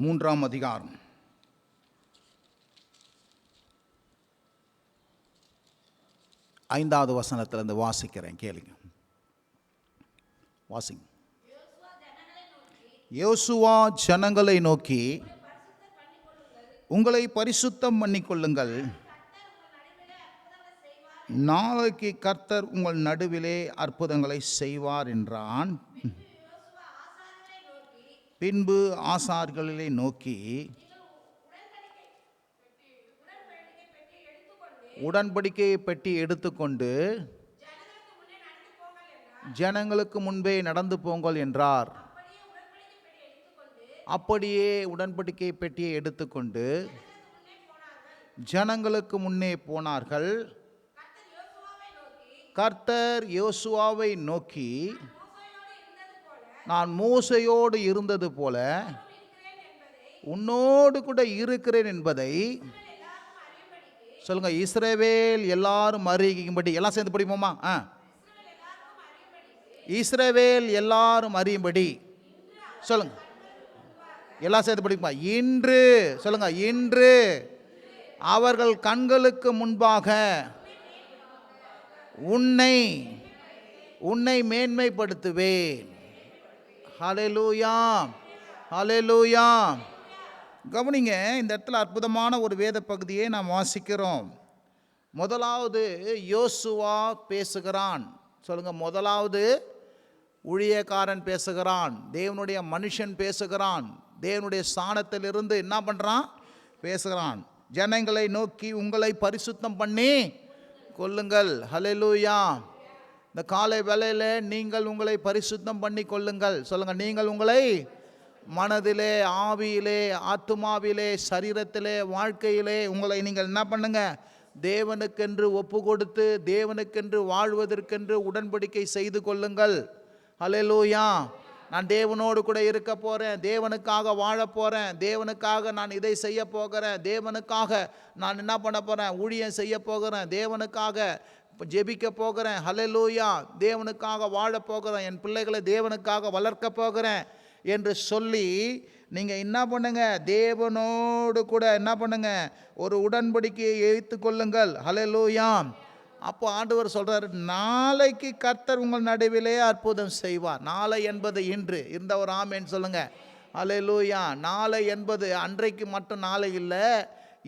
மூன்றாம் அதிகாரம் 5வது வசனத்திலிருந்து வாசிக்கிறேன், கேளுங்க. வாசிங்க. யோசுவா ஜனங்களை நோக்கி, உங்களை பரிசுத்தம் பண்ணிக்கொள்ளுங்கள், நாளைக்கு கர்த்தர் உங்கள் நடுவிலே அற்புதங்களை செய்வார் என்றான். பின்பு ஆசாரியர்களை நோக்கி, உடன்படிக்கை பெட்டி எடுத்துக்கொண்டு ஜனங்களுக்கு முன்பே நடந்து போங்கள் என்றார். அப்படியே உடன்படிக்கை பெட்டியை எடுத்துக்கொண்டு ஜனங்களுக்கு முன்னே போனார்கள். கர்த்தர் யோசுவாவை நோக்கி, நான் மோசையோடு இருந்தது போல உன்னோடு கூட இருக்கிறேன் என்பதை சொல்லுங்க. இஸ்ரவேல் எல்லாரும் அறியும்படி. எல்லாம் சேர்ந்து படிப்போமா? இஸ்ரவேல் எல்லாரும் அறியும்படி சொல்லுங்க. எல்லாம் சேர்ந்து படிப்போமா? இன்று சொல்லுங்க. இன்று அவர்கள் கண்களுக்கு முன்பாக உன்னை மேன்மைப்படுத்துவேன். ஹல்லேலூயா, ஹல்லேலூயா. கவனிங்க, இந்த இடத்துல அற்புதமான ஒரு வேத பகுதியை நாம் வாசிக்கிறோம். முதலாவது யோசுவா பேசுகிறான். சொல்லுங்க. முதலாவது ஊழியக்காரன் பேசுகிறான், தேவனுடைய மனுஷன் பேசுகிறான், தேவனுடைய ஸ்தானத்திலிருந்து என்ன பண்ணுறான்? பேசுகிறான். ஜனங்களை நோக்கி, உங்களை பரிசுத்தம் பண்ணி கொள்ளுங்கள். ஹல்லேலூயா. இந்த காலை வேளையில் நீங்கள் உங்களை பரிசுத்தம் பண்ணி கொள்ளுங்கள். சொல்லுங்க. நீங்கள் உங்களை மனதிலே, ஆவியிலே, ஆத்துமாவிலே, சரீரத்திலே, வாழ்க்கையிலே உங்களை நீங்கள் என்ன பண்ணுங்க? தேவனுக்கென்று ஒப்பு கொடுத்து தேவனுக்கென்று வாழ்வதற்கென்று உடன்படிக்கை செய்து கொள்ளுங்கள். ஹல்லேலூயா. நான் தேவனோடு கூட இருக்க போகிறேன், தேவனுக்காக வாழ போகிறேன், தேவனுக்காக நான் இதை செய்ய போகிறேன், தேவனுக்காக நான் என்ன பண்ண போகிறேன்? ஊழியம் செய்ய போகிறேன், தேவனுக்காக ஜெபிக்க போகிறேன். ஹல்லேலூயா. தேவனுக்காக வாழ போகிறேன், என் பிள்ளைகளை தேவனுக்காக வளர்க்க போகிறேன் என்று சொல்லி நீங்கள் என்ன பண்ணுங்க? தேவனோடு கூட என்ன பண்ணுங்க? ஒரு உடன்படிக்கையை ஏற்றுக்கொள்ளுங்கள். ஹல்லேலூயா. அப்போ ஆண்டவர் சொல்கிறார், நாளைக்கு கர்த்தர் உங்கள் நடுவிலே அற்புதம் செய்வார். நாளை என்பது இன்று. இருந்த ஒரு ஆமேன்னு சொல்லுங்க. ஹல்லேலூயா. நாளை என்பது அன்றைக்கு மட்டும் நாளை இல்லை,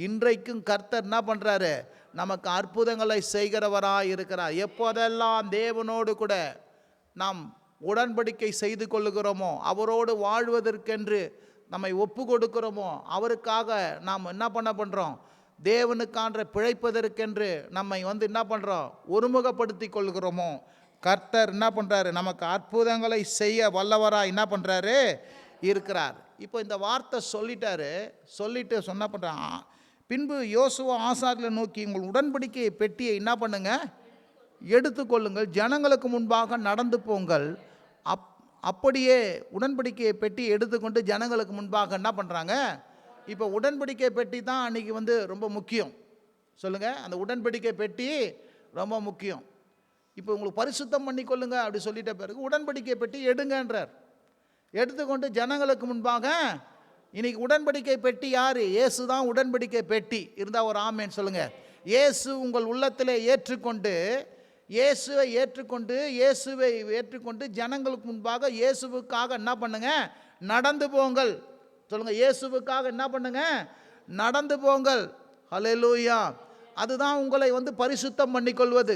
இன்றைக்கும் கர்த்தர் என்ன பண்ணுறாரு? நமக்கு அற்புதங்களை செய்கிறவராக இருக்கிறார். எப்போதெல்லாம் தேவனோடு கூட நாம் உடன்படிக்கை செய்து கொள்ளுகிறோமோ, அவரோடு வாழ்வதற்கென்று நம்மை ஒப்பு கொடுக்கிறோமோ, அவருக்காக நாம் என்ன பண்ணுறோம்? தேவனுக்கான பிழைப்பதற்கென்று நம்மை என்ன பண்ணுறோம்? ஒருமுகப்படுத்தி கொள்கிறோமோ, கர்த்தர் என்ன பண்ணுறாரு? நமக்கு அற்புதங்களை செய்ய வல்லவராக என்ன பண்ணுறாரு? இருக்கிறார். இப்போ இந்த வார்த்தை சொல்லிட்டு சொன்ன பண்ணுறான். பின்பு யோசுவா ஆசாரியர்களை நோக்கி, உங்கள் உடன்படிக்கை பெட்டியை என்ன பண்ணுங்க? எடுத்துக்கொள்ளுங்கள், ஜனங்களுக்கு முன்பாக நடந்து போங்கள். அப்படியே உடன்படிக்கையை பெட்டி எடுத்துக்கொண்டு ஜனங்களுக்கு முன்பாக என்ன பண்ணுறாங்க? இப்போ உடன்படிக்கை பெட்டி தான் அன்றைக்கி ரொம்ப முக்கியம். சொல்லுங்கள். அந்த உடன்படிக்கை பெட்டி ரொம்ப முக்கியம். இப்போ உங்களுக்கு பரிசுத்தம் பண்ணி கொள்ளுங்க அப்படி சொல்லிட்ட பிறகு உடன்படிக்கை பெட்டி எடுங்கன்றார். எடுத்துக்கொண்டு ஜனங்களுக்கு முன்பாக. இன்னைக்கு உடன்படிக்கை பெட்டி யார்? இயேசு தான் உடன்படிக்கை பெட்டி. இருந்தால் ஒரு ஆமேன்னு சொல்லுங்கள். இயேசு உங்கள் உள்ளத்திலே இயேசுவை ஏற்றுக்கொண்டு ஜனங்களுக்கு முன்பாக இயேசுவுக்காக என்ன பண்ணுங்க? நடந்து போங்கள். சொல்லுங்க. இயேசுவுக்காக என்ன பண்ணுங்க? நடந்து போங்கள். ஹல்லேலூயா. அதுதான் உங்களை பரிசுத்தம் பண்ணிக்கொள்வது.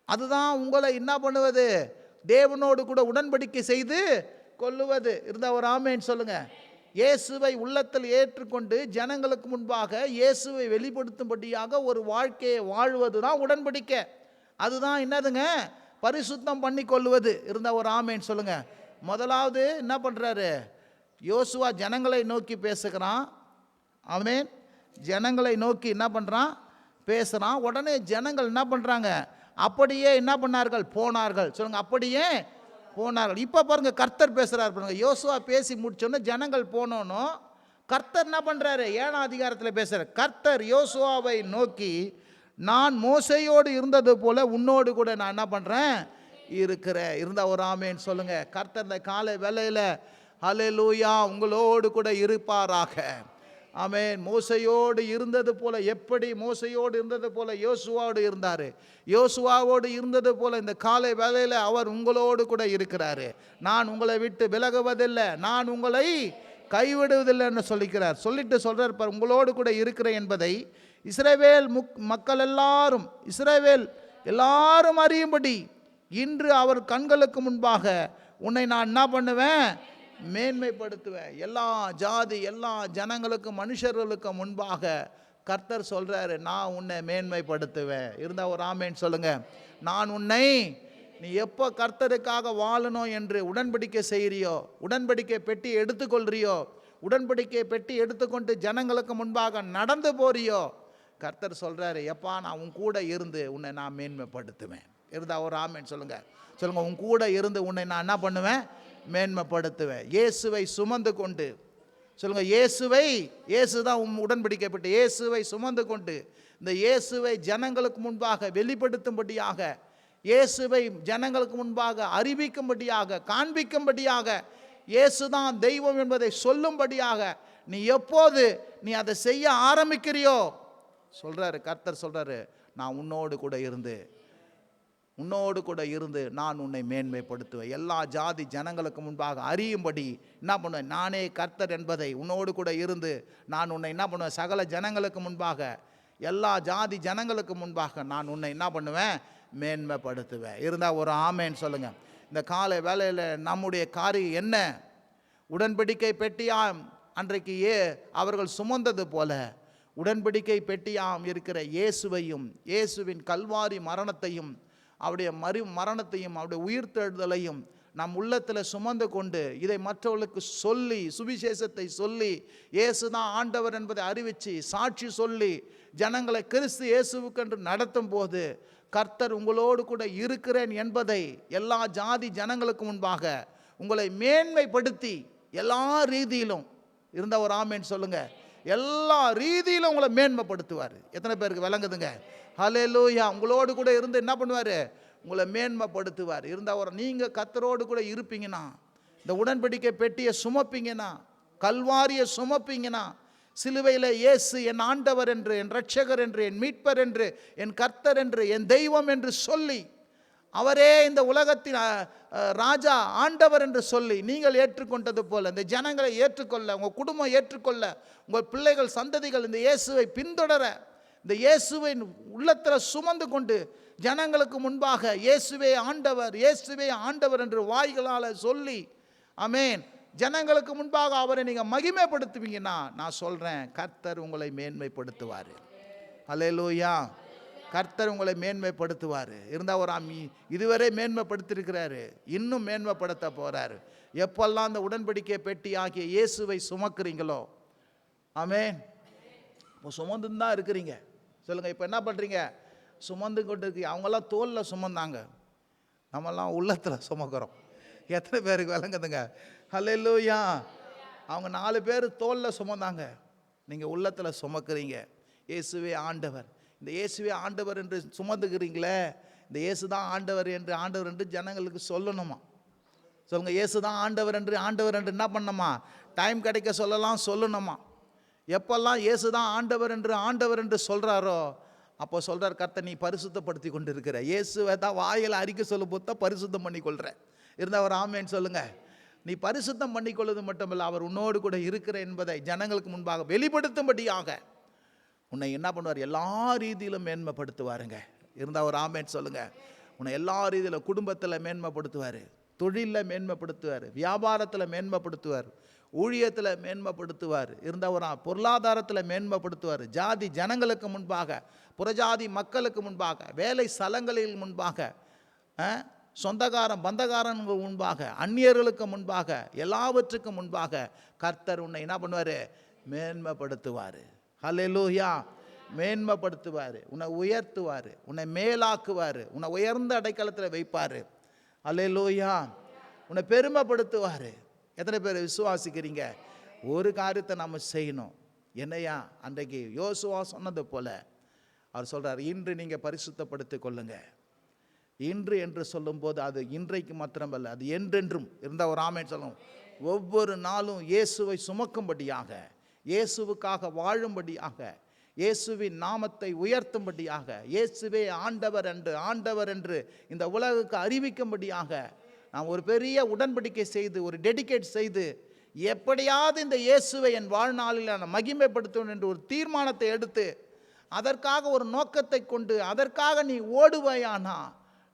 அதுதான் உங்களை என்ன பண்ணுவது? தேவனோடு கூட உடன்படிக்கை செய்து கொள்ளுவது. இருந்தால் ஒரு ஆமேன்னு சொல்லுங்க. இயேசுவை உள்ளத்தில் ஏற்றுக்கொண்டு ஜனங்களுக்கு முன்பாக இயேசுவை வெளிப்படுத்தும்படியாக ஒரு வாழ்க்கையை வாழ்வது தான் உடன்படிக்கை. அதுதான் என்னதுங்க? பரிசுத்தம் பண்ணி கொள்வது. இருந்தால் ஒரு ஆமேன்னு சொல்லுங்க. முதலாவது என்ன பண்ணுறாரு? யோசுவா ஜனங்களை நோக்கி பேசுகிறான். ஆமென். ஜனங்களை நோக்கி என்ன பண்ணுறான்? பேசுகிறான். உடனே ஜனங்கள் என்ன பண்ணுறாங்க? அப்படியே என்ன பண்ணார்கள்? போனார்கள். சொல்லுங்க. அப்படியே போனார்கள். இப்போ பாருங்க, கர்த்தர் பேசுகிறார் பாருங்க. யோசுவா பேசி முடிச்சோன்னே ஜனங்கள் போனோன்னு கர்த்தர் என்ன பண்ணுறாரு? 7ஆம் அதிகாரத்தில் பேசுகிறார். கர்த்தர் யோசுவாவை நோக்கி, நான் மோசையோடு இருந்தது போல உன்னோடு கூட நான் என்ன பண்ணுறேன்? இருக்கிறேன். இருந்தால் ஒரு ஆமேன்னு சொல்லுங்கள். கர்த்தர் இந்த காலை வேளையில் ஹல்லேலூயா, உங்களோடு கூட இருப்பாராக. ஆமென். மோசையோடு இருந்தது போல, எப்படி மோசையோடு இருந்தது போல யோசுவாவோடு இருந்தார், யோசுவாவோடு இருந்தது போல இந்த காலை வேளையில் அவர் உங்களோடு கூட இருக்கிறாரு. நான் உங்களை விட்டு விலகுவதில்லை, நான் உங்களை கைவிடுவதில்லைன்னு சொல்லிக்கிறார். சொல்லிட்டு சொல்றார் பார், உங்களோடு கூட இருக்கிறேன் என்பதை இஸ்ரவேல் மக்கள் எல்லாரும், இஸ்ரவேல் எல்லாரும் அறியும்படி இன்று அவர் கண்களுக்கு முன்பாக உன்னை நான் என்ன பண்ணுவேன், மேன்மைப்படுத்துவேன். எல்லா ஜாதி, எல்லா ஜனங்களுக்கு, மனுஷர்களுக்கு முன்பாக கர்த்தர் சொல்றாரு, நான் உன்னை மேன்மைப்படுத்துவேன். இருந்தா ஒரு ஆமேன் சொல்லுங்க. நான் உன்னை, நீ எப்போ கர்த்தருக்காக வாழணும் என்று உடன்படிக்கை செய்கிறியோ, உடன்படிக்கை பெட்டி எடுத்துக்கொள்றியோ, உடன்படிக்கை பெட்டி எடுத்துக்கொண்டு ஜனங்களுக்கு முன்பாக நடந்து போறியோ, கர்த்தர் சொல்றாரு, எப்பா நான் உன் கூட இருந்து உன்னை நான் மேன்மைப்படுத்துவேன். இருந்தா ஒரு ஆமேன் சொல்லுங்க. சொல்லுங்க, உன் கூட இருந்து உன்னை நான் என்ன பண்ணுவேன், மேன்மைப்படுத்துவேன். இயேசுவை சுமந்து கொண்டு சொல்லுங்க, இயேசுவை, இயேசு தான் உடன்படிக்கப்பட்ட இயேசுவை சுமந்து கொண்டு இந்த இயேசுவை ஜனங்களுக்கு முன்பாக வெளிப்படுத்தும்படியாக, இயேசுவை ஜனங்களுக்கு முன்பாக அறிவிக்கும்படியாக, காண்பிக்கும்படியாக, இயேசு தான் தெய்வம் என்பதை சொல்லும்படியாக நீ எப்போது நீ அதை செய்ய ஆரம்பிக்கிறியோ, சொல்றாரு கர்த்தர் சொல்றாரு, நான் உன்னோடு கூட இருந்து நான் உன்னை மேன்மைப்படுத்துவேன். எல்லா ஜாதி ஜனங்களுக்கு முன்பாக அறியும்படி என்ன பண்ணுவேன், நானே கர்த்தர் என்பதை உன்னோடு கூட இருந்து நான் உன்னை என்ன பண்ணுவேன், சகல ஜனங்களுக்கு முன்பாக, எல்லா ஜாதி ஜனங்களுக்கு முன்பாக நான் உன்னை என்ன பண்ணுவேன், மேன்மைப்படுத்துவேன். இருந்தால் ஒரு ஆமேன்னு சொல்லுங்க. இந்த காலை வேளையில் நம்முடைய காரியம் என்ன, உடன்படிக்கை பெட்டியாம் அன்றைக்கு அவர்கள் சுமந்தது போல உடன்படிக்கை பெட்டியாம் இருக்கிற இயேசுவையும், இயேசுவின் கல்வாரி மரணத்தையும், அவருடைய மரணத்தையும், அவருடைய உயிர்த்தெழுதலையும் நம் உள்ளத்தில் சுமந்து கொண்டு இதை மற்றவர்களுக்கு சொல்லி, சுவிசேஷத்தை சொல்லி, இயேசு தான் ஆண்டவர் என்பதை அறிவித்து சாட்சி சொல்லி ஜனங்களை கிறிஸ்து இயேசுவுக்கென்று நடத்தும் போது கர்த்தர் உங்களோடு கூட இருக்கிறேன் என்பதை எல்லா ஜாதி ஜனங்களுக்கு முன்பாக உங்களை மேன்மைப்படுத்தி எல்லா ரீதியிலும், இருந்த ஒரு ஆமேன் சொல்லுங்க, எல்லா ரீதியிலும் உங்களை மேன்மைப்படுத்துவார். எத்தனை பேருக்கு விளங்குதுங்க? ஹல்லேலூயா. உங்களோடு கூட இருந்து என்ன பண்ணுவார், உங்களை மேன்மைப்படுத்துவார். இருந்தால் ஒரு நீங்கள் கர்த்தரோடு கூட இருப்பீங்கன்னா, இந்த உடன்படிக்கை பெட்டியை சுமப்பீங்கன்னா, கல்வாரியை சுமப்பீங்கன்னா, சிலுவையில் இயேசு என் ஆண்டவர் என்று, என் இரட்சகர் என்று, என் மீட்பர் என்று, என் கர்த்தர் என்று, என் தெய்வம் என்று சொல்லி, அவரே இந்த உலகத்தின் ராஜா, ஆண்டவர் என்று சொல்லி நீங்கள் ஏற்றுக்கொண்டது போல இந்த ஜனங்களை ஏற்றுக்கொள்ள, உங்கள் குடும்பம் ஏற்றுக்கொள்ள, உங்கள் பிள்ளைகள் சந்ததிகள் இந்த இயேசுவை பின்தொடர, இந்த இயேசுவின் உள்ளத்தில் சுமந்து கொண்டு ஜனங்களுக்கு முன்பாக இயேசுவே ஆண்டவர், இயேசுவே ஆண்டவர் என்று வாய்களால் சொல்லி, ஆமென், ஜனங்களுக்கு முன்பாக அவரை நீங்கள் மகிமைப்படுத்துவீங்கன்னா, நான் சொல்கிறேன், கர்த்தர் உங்களை மேன்மைப்படுத்துவார். ஹல்லேலூயா. கர்த்தர் உங்களை மேன்மைப்படுத்துவார். இருந்தால் ஒரு இதுவரை மேன்மைப்படுத்தியிருக்கிறாரு, இன்னும் மேன்மைப்படுத்த போகிறாரு. எப்பெல்லாம் அந்த உடன்படிக்கை பெட்டி ஆகிய இயேசுவை சுமக்கிறீங்களோ, ஆமென், இப்போ சுமந்து தான் இருக்கிறீங்க. சொல்லுங்கள், இப்போ என்ன பண்ணுறீங்க, சுமந்து கொண்டு இருக்கீங்க. அவங்கெல்லாம் தோளில் சுமந்தாங்க, நம்மெல்லாம் உள்ளத்தில் சுமக்கிறோம். எத்தனை பேருக்கு விளங்குதுங்க? ஹல்லேலூயா. அவங்க 4 பேர் தோளில் சுமந்தாங்க, நீங்கள் உள்ளத்தில் சுமக்கிறீங்க. இயேசுவே ஆண்டவர், இந்த இயேசுவே ஆண்டவர் என்று சுமந்துக்கிறீங்களே, இந்த இயேசு தான் ஆண்டவர் என்று ஜனங்களுக்கு சொல்லணுமா? சொல்லுங்கள், இயேசு தான் ஆண்டவர் என்று என்ன பண்ணணுமா? டைம் கிடைக்க சொல்லணுமா? எப்பெல்லாம் இயேசு தான் ஆண்டவர் என்று சொல்கிறாரோ, அப்போ சொல்கிறார் கர்த்தர், நீ பரிசுத்தப்படுத்தி கொண்டு இருக்கிற, இயேசுவை தான் வாயில் அறிக்கை சொல்லும் போது தான் பரிசுத்தம் பண்ணிக்கொள்கிற. இருந்தால் அவர் ஆமேன்னு சொல்லுங்கள். நீ பரிசுத்தம் பண்ணிக்கொள்வது மட்டுமில்லை, அவர் உன்னோடு கூட இருக்கிற என்பதை ஜனங்களுக்கு முன்பாக வெளிப்படுத்தும்படியாக உன்னை என்ன பண்ணுவார், எல்லா ரீதியிலும் மேன்மைப்படுத்துவாருங்க. இருந்தால் ஒரு ஆமேன் சொல்லுங்கள். உன்னை எல்லா ரீதியிலும், குடும்பத்தில் மேன்மைப்படுத்துவார், தொழிலில் மேன்மைப்படுத்துவார், வியாபாரத்தில் மேன்மைப்படுத்துவார், ஊழியத்தில் மேன்மைப்படுத்துவார். இருந்தால் ஒரு பொருளாதாரத்தில் மேன்மைப்படுத்துவார். ஜாதி ஜனங்களுக்கு முன்பாக, புறஜாதி மக்களுக்கு முன்பாக, வேலை ஸ்தலங்களில் முன்பாக, சொந்தக்காரன் பந்தக்காரன்கள் முன்பாக, அந்நியர்களுக்கு முன்பாக, எல்லாவற்றுக்கும் முன்பாக கர்த்தர் உன்னை என்ன பண்ணுவார், மேன்மைப்படுத்துவார். ஹல்லேலூயா. மேன்மைப்படுத்துவார், உன்னை உயர்த்துவார், உன்னை மேலாக்குவார், உன்னை உயர்ந்த அடைக்கலத்தில் வைப்பார். ஹல்லேலூயா. உன்னை பெருமைப்படுத்துவார். எத்தனை பேர் விசுவாசிக்கிறீங்க? ஒரு காரியத்தை நம்ம செய்யணும். என்னையா, அன்றைக்கு யோசுவா சொன்னது போல அவர் சொல்கிறார், இன்று நீங்கள் பரிசுத்தப்படுத்திக் கொள்ளுங்க. இன்று என்று சொல்லும்போது அது இன்றைக்கு மாத்திரமல்ல, அது என்றென்றும். இருந்தால் ஒரு ஆமேன் சொல்லணும். ஒவ்வொரு நாளும் இயேசுவை சுமக்கும்படியாக, இயேசுவுக்காக வாழும்படியாக, இயேசுவின் நாமத்தை உயர்த்தும்படியாக, இயேசுவே ஆண்டவர் என்று இந்த உலகுக்கு அறிவிக்கும்படியாக நான் ஒரு பெரிய உடன்படிக்கை செய்து, ஒரு டெடிகேட் செய்து, எப்படியாவது இந்த இயேசுவை என் வாழ்நாளில் நான் மகிமைப்படுத்தணும் என்று ஒரு தீர்மானத்தை எடுத்து, அதற்காக ஒரு நோக்கத்தை கொண்டு அதற்காக நீ ஓடுவாயானா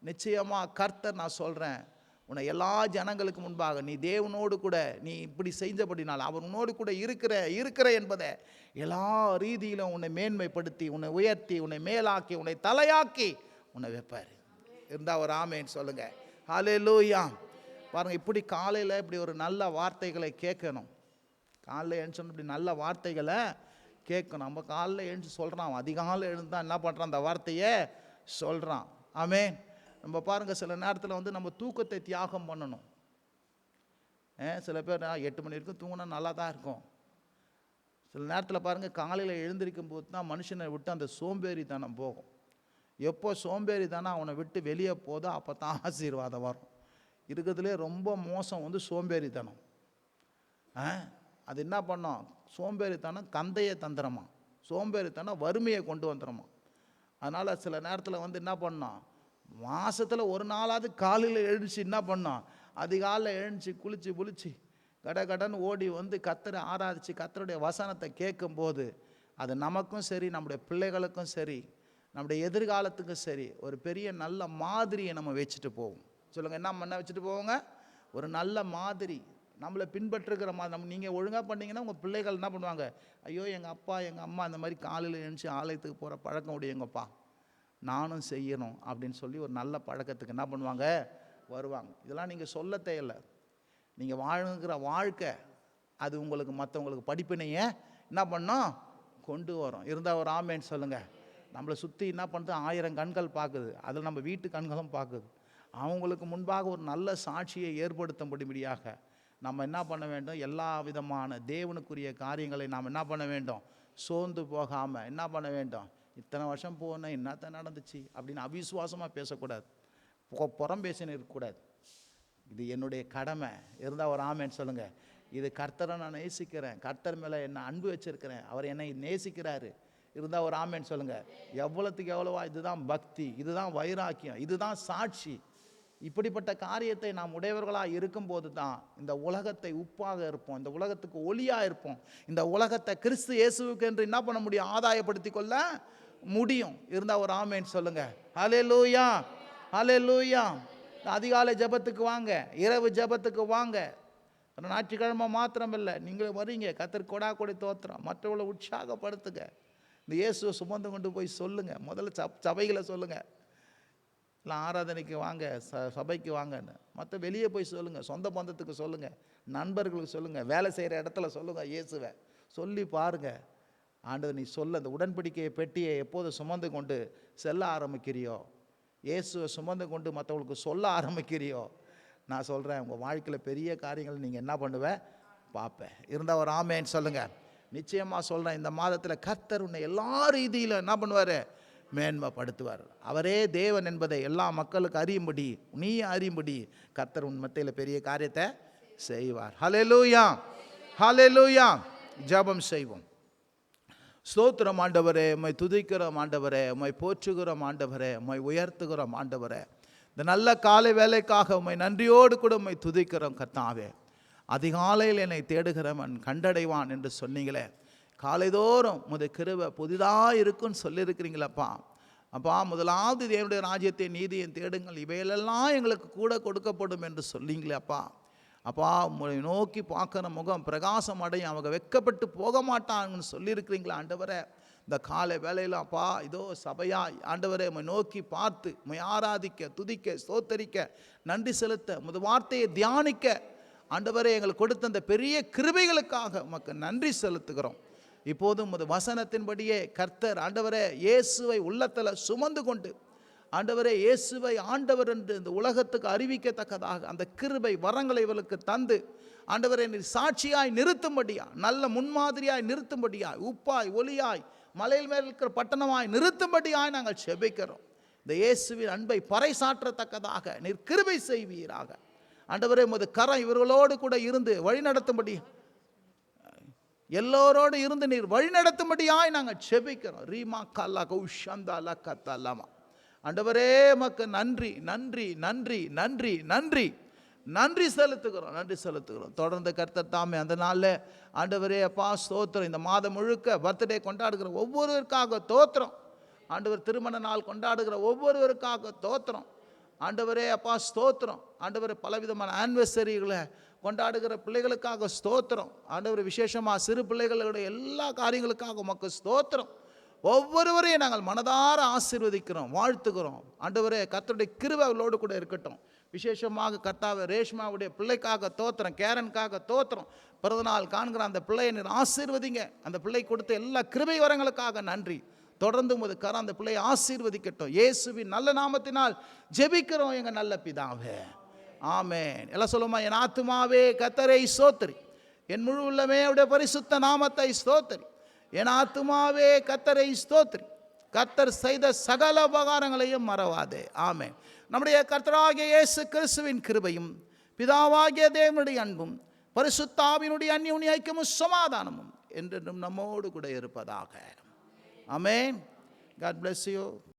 நிச்சயமாக கர்த்தர், நான் சொல்கிறேன், உன்னை எல்லா ஜனங்களுக்கு முன்பாக நீ தேவனோடு கூட நீ இப்படி செஞ்சபடினால் அவர் உன்னோடு கூட இருக்கிற என்பதை எல்லா ரீதியிலும் உன்னை மேன்மைப்படுத்தி, உன்னை உயர்த்தி, உன்னை மேலாக்கி, உன்னை தலையாக்கி உன்னை வைப்பார். இருந்தால் ஒரு ஆமேன்னு சொல்லுங்கள். ஹல்லேலூயா. பாருங்கள், இப்படி காலையில் இப்படி ஒரு நல்ல வார்த்தைகளை கேட்கணும். காலையில் எழுந்து இப்படி நல்ல வார்த்தைகளை கேட்கணும். நம்ம காலையில் எழுந்து சொல்கிறான், அதிகாலையில் எழுந்தான் என்ன பண்ணுறான், அந்த வார்த்தையை சொல்கிறான். ஆமென். நம்ம பாருங்கள், சில நேரத்தில் நம்ம தூக்கத்தை தியாகம் பண்ணணும். சில பேர் 8 மணி வரைக்கும் தூங்கினா நல்லா தான் இருக்கும். சில நேரத்தில் பாருங்கள், காலையில் எழுந்திருக்கும் போது தான் மனுஷனை விட்டு அந்த சோம்பேறித்தனம் போகும். எப்போ சோம்பேறித்தனம் அவனை விட்டு வெளியே போதோ அப்போ தான் ஆசீர்வாதம் வரும். இருக்கிறதுலே ரொம்ப மோசம் சோம்பேறித்தனம். அது என்ன பண்ணோம், சோம்பேறித்தனம் கந்தையை தந்துடுமா, சோம்பேறித்தனம் வறுமையை கொண்டு வந்துடுமா. அதனால் சில நேரத்தில் என்ன பண்ணோம், மாதத்தில் ஒரு நாளாவது காலையில் எழுந்துச்சு என்ன பண்ணோம், அதிகாலையில் எழுந்துச்சு குளிச்சு கடன்னு ஓடி கர்த்தரை ஆராதிச்சு கர்த்தருடைய வசனத்தை கேட்கும்போது அது நமக்கும் சரி, நம்முடைய பிள்ளைகளுக்கும் சரி, நம்முடைய எதிர்காலத்துக்கும் சரி, ஒரு பெரிய நல்ல மாதிரியை நம்ம வச்சுட்டு போவோம். சொல்லுங்கள், என்ன பண்ண வச்சுட்டு போவோங்க, ஒரு நல்ல மாதிரி, நம்மளை பின்பற்றுகிற மாதிரி. நீங்கள் ஒழுங்காக பண்ணிங்கன்னா உங்கள் பிள்ளைகள் என்ன பண்ணுவாங்க, ஐயோ எங்கள் அப்பா எங்கள் அம்மா அந்த மாதிரி காலையில் எழுந்துச்சு ஆலயத்துக்கு போகிற பழக்கம் உடையங்கப்பா, நானும் செய்யணும் அப்படின்னு சொல்லி ஒரு நல்ல பழக்கத்துக்கு என்ன பண்ணுவாங்க, வருவாங்க. இதெல்லாம் நீங்கள் சொல்ல தேவையில்லை. நீங்கள் வாழுங்கிற வாழ்க்கை அது உங்களுக்கு மற்றவங்களுக்கு படிப்பினையை என்ன பண்ணோம், கொண்டு வரும். இருந்தால் ஒரு ஆமேன்னு சொல்லுங்கள். நம்மளை சுற்றி என்ன பண்ணுறது, 1000 கண்கள் பார்க்குது, அதில் நம்ம வீட்டு கண்களும் பார்க்குது. அவங்களுக்கு முன்பாக ஒரு நல்ல சாட்சியை ஏற்படுத்தும்படியாக நம்ம என்ன பண்ண வேண்டும், எல்லா விதமான தேவனுக்குரிய காரியங்களை நாம் என்ன பண்ண வேண்டும், சோர்ந்து போகாமல் என்ன பண்ண வேண்டும், இத்தனை வருஷம் போனேன் என்னத்தான் நடந்துச்சு அப்படின்னு அவிசுவாசமாக பேசக்கூடாது, புறம் பேசின்னு இருக்கக்கூடாது. இது என்னுடைய கடமை. இருந்தால் ஒரு ஆமேன்னு சொல்லுங்கள். இது கர்த்தரை நான் நேசிக்கிறேன், கர்த்தர் மேலே என்ன அன்பு வச்சுருக்கிறேன், அவர் என்னை நேசிக்கிறாரு. இருந்தால் ஒரு ஆமேன்னு சொல்லுங்கள். எவ்வளோத்துக்கு எவ்வளவா, இதுதான் பக்தி, இதுதான் வைராக்கியம், இதுதான் சாட்சி. இப்படிப்பட்ட காரியத்தை நாம் உடையவர்களாக இருக்கும்போது தான் இந்த உலகத்தை உப்பாக இருப்போம், இந்த உலகத்துக்கு ஒளியாக இருப்போம், இந்த உலகத்தை கிறிஸ்து இயேசுவுக்கு என்று என்ன பண்ண முடியும், ஆதாயப்படுத்தி கொள்ள முடியும். இருந்தால் ஒரு ஆமேன்னு சொல்லுங்கள். ஹல்லேலூயா, ஹல்லேலூயா. அதிகாலை ஜெபத்துக்கு வாங்க, இரவு ஜெபத்துக்கு வாங்க. ஞாயிற்றுக்கிழமை மாத்திரமில்லை, நீங்கள் வரீங்க, கர்த்தர் கொடா கொடி தோத்திரம், மற்றவங்களை உற்சாகப்படுத்துங்க. இந்த இயேசுவை சுமந்து கொண்டு போய் சொல்லுங்கள். முதல்ல சபைகளை சொல்லுங்கள், இல்லை ஆராதனைக்கு வாங்க, சபைக்கு வாங்கன்னு. மற்ற வெளியே போய் சொல்லுங்கள், சொந்த பந்தத்துக்கு சொல்லுங்கள், நண்பர்களுக்கு சொல்லுங்கள், வேலை செய்கிற இடத்துல சொல்லுங்கள். இயேசுவை சொல்லி பாருங்கள். ஆண்டவர், நீ சொல்ல, அந்த உடன்படிக்கையை பெட்டியை எப்போது சுமந்து கொண்டு செல்ல ஆரம்பிக்கிறியோ, இயேசுவை சுமந்து கொண்டு மற்றவங்களுக்கு சொல்ல ஆரம்பிக்கிறியோ, நான் சொல்கிறேன், உங்கள் வாழ்க்கையில் பெரிய காரியங்கள் நீங்கள் என்ன பண்ணுவேன் பார்ப்பேன். இருந்தால் ஒரு ஆமேன்னு சொல்லுங்கள். நிச்சயமாக சொல்கிறேன், இந்த மாதத்தில் கர்த்தர் உன்னை எல்லா ரீதியிலும் என்ன பண்ணுவார், மேன்மைப்படுத்துவார். அவரே தேவன் என்பதை எல்லா மக்களுக்கு அறியும்படி, நீ அறியும்படி கர்த்தர் உன் மத்தியில் பெரிய காரியத்தை செய்வார். ஹல்லேலூயா, ஹல்லேலூயா. ஜெபம் செய்வோம். ஸ்தோத்திரம் ஆண்டவரே, உம்மை துதிக்கிறோம் ஆண்டவரே, உம்மை போற்றுகிறோம் ஆண்டவரே, உம்மை உயர்த்துகிறோம் ஆண்டவரே. இந்த நல்ல காலை வேலைக்காக உம்மை நன்றியோடு கூட உம்மை துதிக்கிறோம் கர்த்தாவே. அதிகாலையில் என்னை தேடுகிறவன் கண்டடைவான் என்று சொன்னீங்களே, காலைதோறும் உமது கிருபை புதிதாக இருக்குன்னு சொல்லியிருக்கிறீங்களப்பா. அப்பா, முதலாவது தேவனுடைய ராஜ்யத்தை நீதியை தேடுங்கள், இவையெல்லாம் எங்களுக்கு கூட கொடுக்கப்படும் என்று சொல்லிங்களே அப்பா. அப்பா, உங்களை நோக்கி பார்க்குற முகம் பிரகாசம் அடையும், அவங்க வெட்கப்பட்டு போக மாட்டாங்கன்னு சொல்லியிருக்கிறீங்களா ஆண்டவரே. இந்த காலை வேளையில் அப்பா, இதோ சபையாய் ஆண்டவரே உம்மை நோக்கி பார்த்து உம்மை ஆராதிக்க, துதிக்க, ஸ்தோத்தரிக்க, நன்றி செலுத்த, உமது வார்த்தையை தியானிக்க ஆண்டவரே எங்களுக்கு கொடுத்த அந்த பெரிய கிருபைகளுக்காக உமக்கு நன்றி செலுத்துகிறோம். இப்போதும் உமது வசனத்தின்படியே கர்த்தர் ஆண்டவரே இயேசுவை உள்ளத்தில் சுமந்து கொண்டு ஆண்டவரே இயேசுவை ஆண்டவர் என்று இந்த உலகத்துக்கு அறிவிக்கத்தக்கதாக அந்த கிருபை வரங்களை இவர்களுக்கு தந்து ஆண்டவரே நீர் சாட்சியாய் நிறுத்தும்படியா, நல்ல முன்மாதிரியாய் நிறுத்தும்படியாய், உப்பாய் ஒளியாய் மலையில் மேல் இருக்கிற பட்டணமாய் நிறுத்தும்படியாய் நாங்கள் செபிக்கிறோம். இந்த இயேசுவின் அன்பை பறைசாற்றத்தக்கதாக நீர் கிருபை செய்வீராக. ஆண்டவரே உமது கரம் இவர்களோடு கூட இருந்து வழி நடத்தும்படி, எல்லோரோடு இருந்து நீர் வழி நடத்தும்படியாய் நாங்கள் செபிக்கிறோம். ரீமா கல்லா கௌஷந்தா லக்கத்தல்லாமா. ஆண்டவரே உமக்கு நன்றி நன்றி நன்றி நன்றி நன்றி நன்றி செலுத்துகிறோம். தொடர்ந்து கர்த்தர் தாமே அந்த நாளில் ஆண்டவரே அப்பா ஸ்தோத்திரம். இந்த மாதம் முழுக்க பர்த்டே கொண்டாடுகிற ஒவ்வொருவருக்காக தோத்திரம். ஆண்டவர் திருமண நாள் கொண்டாடுகிற ஒவ்வொருவருக்காக தோத்திரம். ஆண்டவரே அப்பா ஸ்தோத்திரம். ஆண்டவரே பலவிதமான ஆனிவர்சரிகளை கொண்டாடுகிற பிள்ளைகளுக்காக ஸ்தோத்திரம். ஆண்டவர் விசேஷமாக சிறு பிள்ளைகளுடைய எல்லா காரியங்களுக்காக உமக்கு ஸ்தோத்திரம். ஒவ்வொருவரையும் நாங்கள் மனதார ஆசீர்வதிக்கிறோம், வாழ்த்துக்கிறோம். ஆண்டவரே கர்த்தருடைய கிருபை அவர்களோடு கூட இருக்கட்டும். விசேஷமாக கர்த்தாவே ரேஷ்மாவுடைய பிள்ளைக்காக தோத்திரம், கேரனுக்காக தோத்திரம். பிறந்தநாள் காண்கிற அந்த பிள்ளையை நீர் ஆசீர்வதிங்க. அந்த பிள்ளை கொடுத்த எல்லா கிருபை வரங்களுக்காக நன்றி. தொடர்ந்து உமது கரம் அந்த பிள்ளையை ஆசீர்வதிக்கட்டும். இயேசுவின் நல்ல நாமத்தினால் ஜெபிக்கிறோம் எங்கள் நல்ல பிதாவே, ஆமென். எல்லாம் சொல்லுமா, என் ஆத்துமாவே கர்த்தரை ஸ்தோத்திரி, என் முழு உள்ளமே அவருடைய பரிசுத்த நாமத்தை ஸ்தோத்திரி. என் ஆத்துமாவே கர்த்தரை ஸ்தோத்திரி, கர்த்தர் செய்த சகல உபகாரங்களையும் மறவாதே. ஆமென். நம்முடைய கர்த்தராகிய இயேசு கிறிஸ்துவின் கிருபையும் பிதாவாகிய தேவனுடைய அன்பும் பரிசுத்த ஆவியினுடைய அந்யோன்ய ஐக்கியமும் சமாதானமும் என்றென்றும் நம்மோடு கூட இருப்பதாக. ஆமென். God bless you.